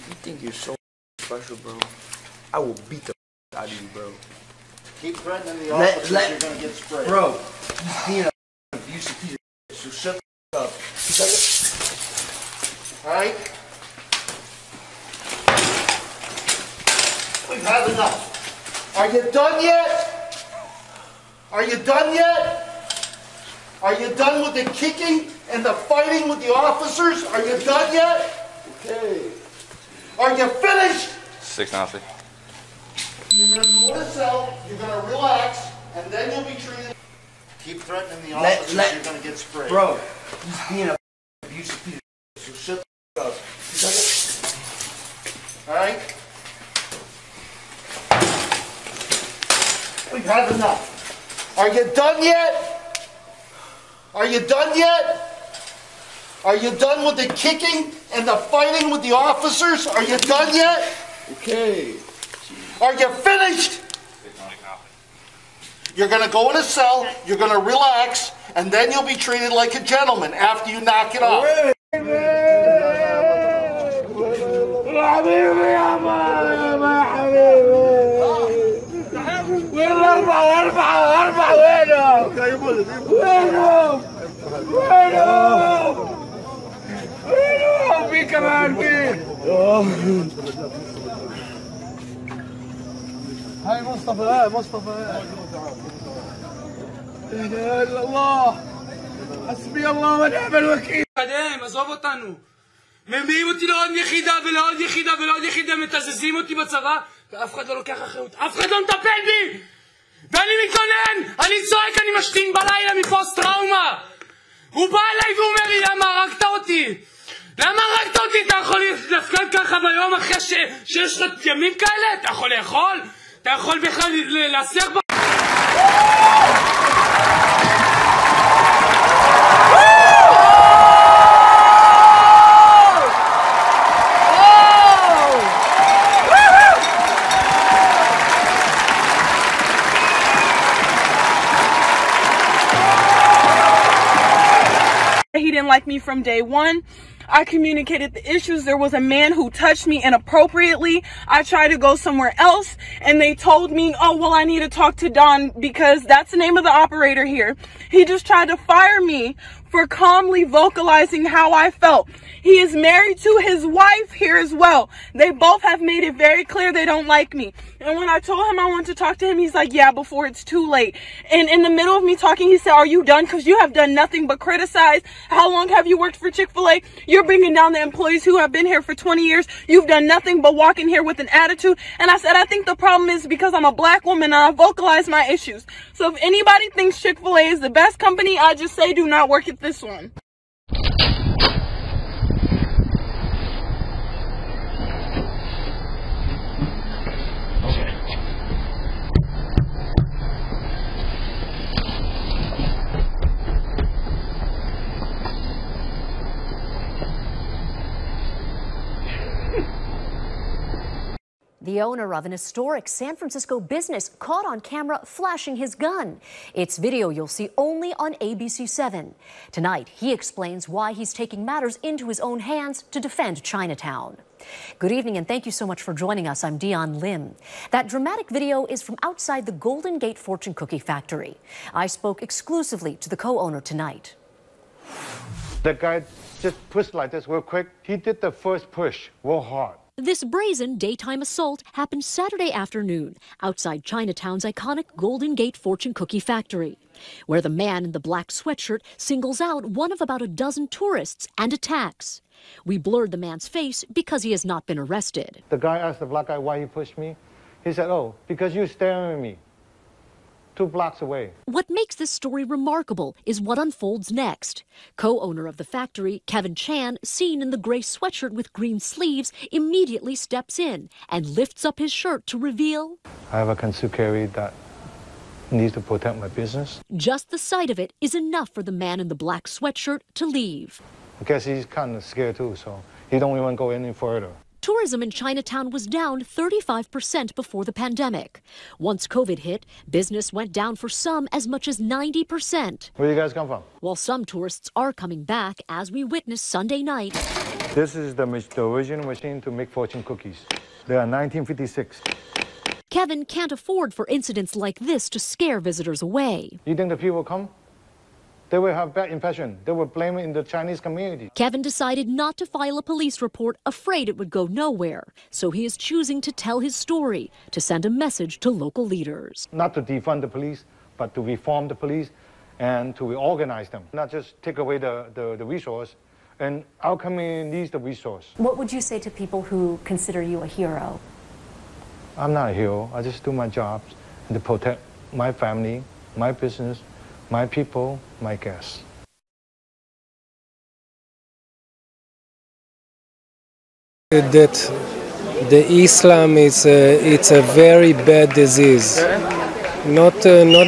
You think you're so special, bro? I will beat the out of you, bro. Keep threatening the officers, you're gonna get sprayed. Bro, he's being a abusive piece of shit, so shut the up. Alright? We've had enough. Are you done yet? Are you done yet? Are you done with the kicking and the fighting with the officers? Are you done yet? Okay. Are you finished? 6-0. You're going to go in a cell, you're going to relax, and then you'll be treated. Keep threatening the officers, you're going to get sprayed. Bro, he's being a abusive piece of shit, so shut the up. Alright? We've had enough. Are you done yet? Are you done yet? Are you done with the kicking and the fighting with the officers? Are you done yet? Okay. Are you finished? You're going to go in a cell, you're going to relax, and then you'll be treated like a gentleman after you knock it off. هاي مصطفى لا اله الا الله حسبي الله ونعم الوكيل. قدام עזוב אותנו. מביאים אותי לעוד יחידה ולעוד יחידה ולעוד יחידה, מתזזים אותי בצבא ואף אחד לא לוקח אחריות, אף אחד לא מטפל בי ואני מתלונן, אני צועק, אני משתין בלילה מפוסט טראומה. הוא בא אליי ואומר לי, למה הרגת אותי? למה הרגת אותי? אתה יכול להפקד ככה ביום אחרי שיש לך ימים כאלה? אתה יכול לאכול? אתה יכול בכלל להסר ב... He didn't like me from day one. I communicated the issues. There was a man who touched me inappropriately. I tried to go somewhere else and they told me, oh, well, I need to talk to Don because that's the name of the operator here. He just tried to fire me for calmly vocalizing how I felt. He is married to his wife here as well. They both have made it very clear they don't like me. And when I told him I wanted to talk to him, he's like, yeah, before it's too late. And in the middle of me talking, he said, are you done? Because you have done nothing but criticize. How long have you worked for Chick-fil-A? You're bringing down the employees who have been here for 20 years. You've done nothing but walk in here with an attitude. And I said, I think the problem is because I'm a black woman and I vocalize my issues. So if anybody thinks Chick-fil-A is the best company, I just say do not work at this one. The owner of an historic San Francisco business caught on camera flashing his gun. It's video you'll see only on ABC7. Tonight, he explains why he's taking matters into his own hands to defend Chinatown. Good evening and thank you so much for joining us. I'm Dion Lim. That dramatic video is from outside the Golden Gate Fortune Cookie Factory. I spoke exclusively to the co-owner tonight. The guy just pushed like this real quick. He did the first push real hard. This brazen daytime assault happened Saturday afternoon outside Chinatown's iconic Golden Gate Fortune Cookie Factory, where the man in the black sweatshirt singles out one of about a dozen tourists and attacks. We blurred the man's face because he has not been arrested. The guy asked the black guy why he pushed me. He said, oh, because you're staring at me 2 blocks away. What makes this story remarkable is what unfolds next. Co-owner of the factory, Kevin Chan, seen in the gray sweatshirt with green sleeves, immediately steps in and lifts up his shirt to reveal, I have a concealed carry that needs to protect my business. Just the sight of it is enough for the man in the black sweatshirt to leave. I guess he's kind of scared too, so he don't even go any further. Tourism in Chinatown was down 35% before the pandemic. Once COVID hit, business went down for some as much as 90%. Where do you guys come from? While some tourists are coming back, as we witnessed Sunday night, This is the original machine to make fortune cookies. They are 1956. Kevin can't afford for incidents like this to scare visitors away. You think the people come? They will have bad impression. They will blame it in the Chinese community. Kevin decided not to file a police report, afraid it would go nowhere. So he is choosing to tell his story, to send a message to local leaders. Not to defund the police, but to reform the police and to reorganize them. Not just take away the resource. And our community needs the resource. What would you say to people who consider you a hero? I'm not a hero. I just do my job to protect my family, my business, my people, my guests. That the Islam is it's a very bad disease, not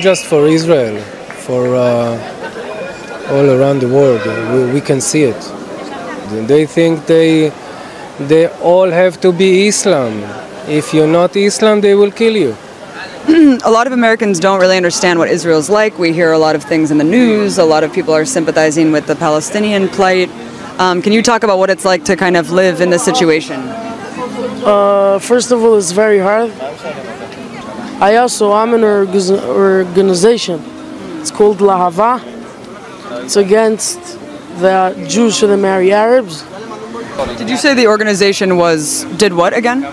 just for Israel, for all around the world. We can see it. They think they all have to be Islam. If you're not Islam, they will kill you. A lot of Americans don't really understand what Israel's like. We hear a lot of things in the news. A lot of people are sympathizing with the Palestinian plight. Can you talk about what it's like to kind of live in this situation? First of all, it's very hard. I'm in an organization. It's called Lahava. It's against the Jews shouldn't marry Arabs. Did you say the organization did what again?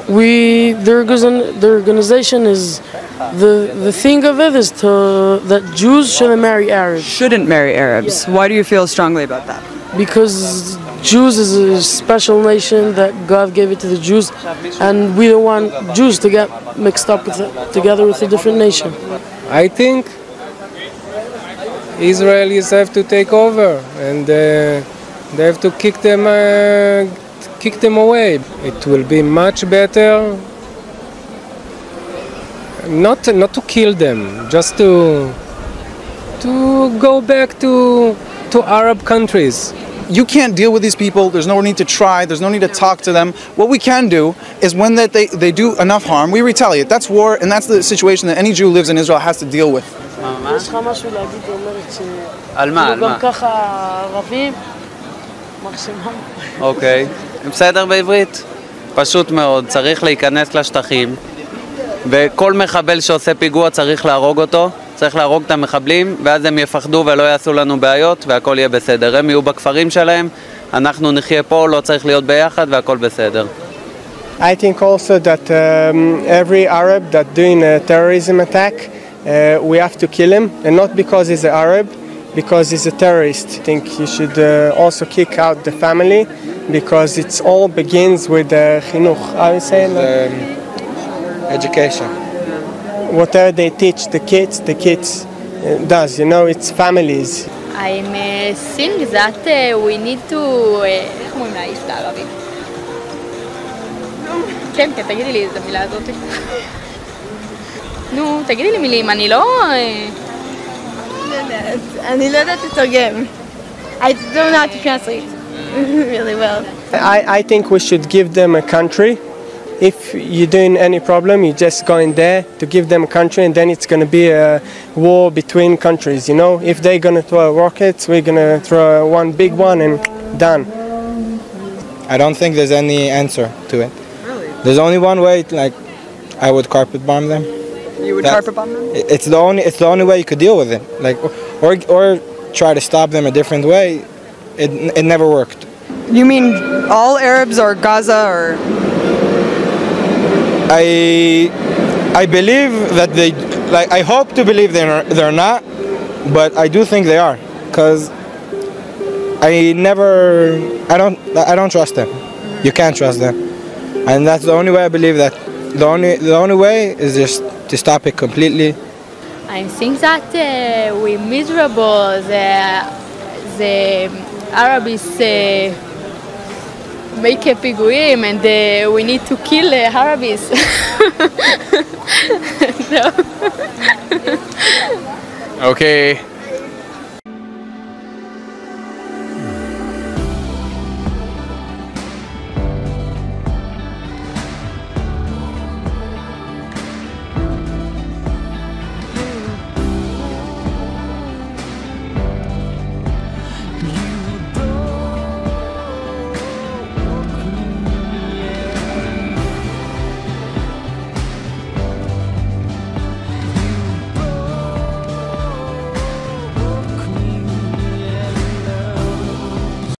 The organization is, the thing of it is that Jews shouldn't marry Arabs. Shouldn't marry Arabs. Why do you feel strongly about that? Because Jews is a special nation that God gave it to the Jews, and we don't want Jews to get mixed up together with a different nation. I think Israelis have to take over, and they have to kick them away. It will be much better not to kill them, just to go back to Arab countries. You can't deal with these people. There's no need to try. There's no need to talk to them. What we can do is when they do enough harm, we retaliate. That's war, and that's the situation that any Jew who lives in Israel has to deal with. יש לך משהו להגיד, אומרת על מה? על מה? גם ככה ערבים, מקסימום. אוקיי, בסדר בעברית? פשוט מאוד, צריך להיכנס לשטחים, וכל מחבל שעושה פיגוע צריך להרוג אותו, צריך להרוג את המחבלים, ואז הם יפחדו ולא יעשו לנו בעיות, והכל יהיה בסדר. הם יהיו בכפרים שלהם, אנחנו נחיה פה, לא צריך להיות ביחד, והכל בסדר. I think also that every Arab that doing a terrorism attack, we have to kill him, and not because he's an Arab, because he's a terrorist. I think you should also kick out the family, because it all begins with chinuch. How you say education. Whatever they teach the kids does. You know, it's families. I'm think that we need to. איך אומרים להעיף את הערבים? כן, תגידי לי את המילה הזאת. נו, תגידי לי מילים, אני לא יודעת לתרגם. I don't know how to translate really well. I think we should give them a country. If you're doing any problem, you just go in there to give them a country, and then it's going to be a war between countries, you know? If they're going to throw rockets, we're going to throw one big one and done. I don't think there's any answer to it. Really? There's only one way, like, I would carpet bomb them. You would carpet bomb them? It's the only way you could deal with it. Like, or try to stop them a different way. It never worked. You mean all Arabs or Gaza or? I believe that they, like, I hope to believe they're not, but I do think they are, because I don't trust them. You can't trust them, and that's the only way I believe that. The only way is just to stop it completely. I think that we're miserable. The Arabs make a פיגועים, and we need to kill Arabs. Okay.